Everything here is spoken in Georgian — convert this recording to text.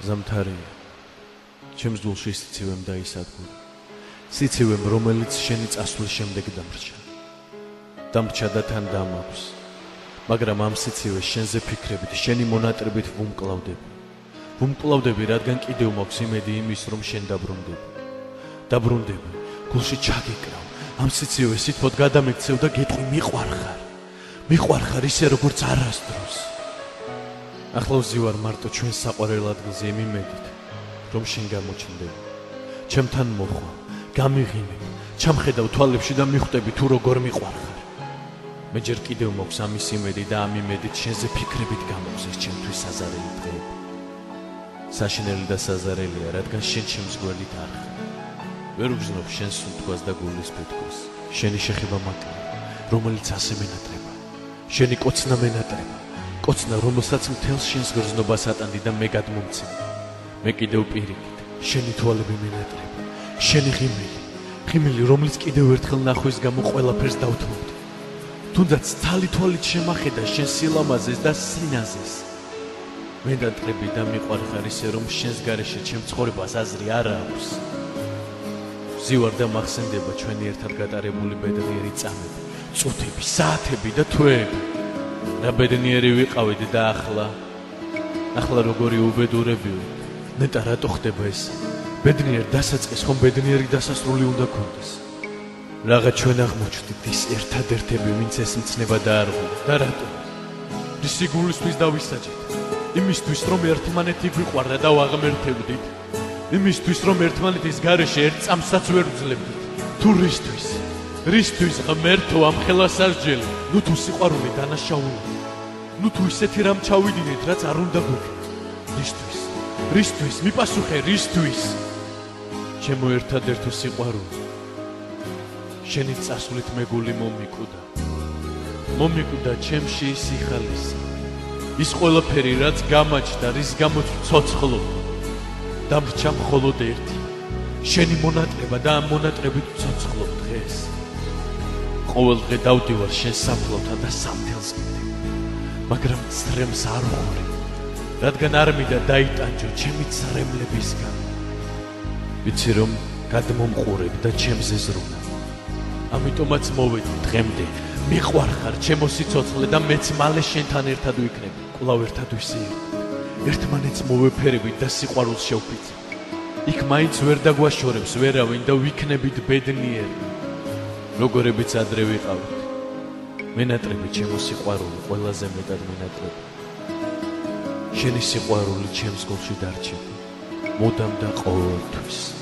ზამთარია ჩემს გულში სიცივემ დაისადგურა სიცივემ რომელიც შენი წასვლის შემდეგ დამრჩა და თან დამაქვს მაგრამ ამ სიცივეს შენზე ფიქრებით შენი მონატრებით ვუმკლავდები რადგან კიდევ მაქვს იმედი იმის რომ შენ დაბრუნდები გულში ჩაგეკრავ ამ სიცივეს სითბოდ გადამექცევ და გეტყვი მიყვარხარ ისე როგორც არასდროს ახლა ვზივარ მარტო ჩვენ საყვარელ ადგილზე იმ იმედით რომ შენ გამოჩნდები ჩემთან მოხვალ გამიღიმებ ჩამხედავ თვალებში და მიხვდები თუ როგორ მიყვარხარ მე ჯერ კიდევ მაქვს ამის იმედი და ამ იმედით შენზე ფიქრებით გამოგზეს ჩემთვის საზარელი დღეები საშინელი და საზარელია რადგან შენ ჩემს გვერდით არ ხარ ვერ ვგზნობ შენს სუნთქვას და გულის ფეთქოს შენი შეხება მაკლია რომელიც ასე მენატრება შენი კოცნა მენატრება კოცნა რომელსაც მთელს შენს გრძნობას ატანდი და მე გადმომცემ მე კიდევ პირიქით შენი თვალები მენატრება შენი ღიმილი რომელიც კიდევ ერთხელ ნახვის გამო ყველაფერს დავთმობდი თუნდაც თალი თვალით შემახედა შენ სილამაზეს და სინაზეს მე დატრები და მიყვარხარ ისე რომ შენს გარეშე ჩემ ცხოვრებას აზრი არ აქვს ვზივარ და მახსენდება ჩვენი ერთად გატარებული ბედნიერი წამები წუთები საათები და თვეები რა ბედნიერი ვიყავით და ახლა როგორი უბედურები ვით ნეტა რატო ხდება ეს ბედნიერ დასაწყის ხომ ბედნიერი დასასრული უნდა გქონდეს რაღა ჩვენ აღმოჩნდით ის ერთადერთები ვინც ეს მცნება დაარღვია და რატო რისი გულისთვის დავისაჯეთ იმისთვის რომ ერთმანეთი გვიყვარდა და ვაღმერთებდით იმისთვის რომ ერთმანეთის გარეშე ერთ წამსაც ვერ ვძლებდით თუ რისთვის ღმერთო ამ ხელასარჯელი ნუ თუ სიყვარული დანაშაულია ნუ თუ ისეთი რამ ჩავიდინეთ რაც არ უნდა გვექნათ რისთვის მიპასუხე რისთვის ჩემო ერთადერთო სიყვარული შენი წასვლით მე გული მომიკვდა ჩემში სიხალისი ის ყველაფერი რაც გამაჩნდა რის გამოც ვცოცხლობ დამრჩა მხოლოდ ერთი შენი მონატრება და ამ მონატრებით ვცოცხლობ დღეს ყოველ დღე დავდივარ შენ საფლავთან და სამთელს გიდებ მაგრამ წრემს არ ვხურე რადგან არ მინდა დაიტანჯო ჩემი წრემლებისგან ვიცი რომ გადმომყურებ და ჩემზე ზრუნავ ამიტომაც მოვედი დღემდე მიყვარხარ ჩემო სიცოცხლე და მეც მალე შენთან ერთად ვიქნები კვლავ ერთად ვისიერთებ ერთმანეთს მოვეფერებით და სიყვარულს შევფიცებ იქ მაინც ვერ დაგვაშორებს ვერავინ და ვიქნებით ბედნიერი როგორებიც ადრე ვიყავით მენატრები ჩემო სიყვარული ყველაზე მეტად მენატრები შენი სიყვარული ჩემს გულში დარჩება მუდამ და ყოველთვის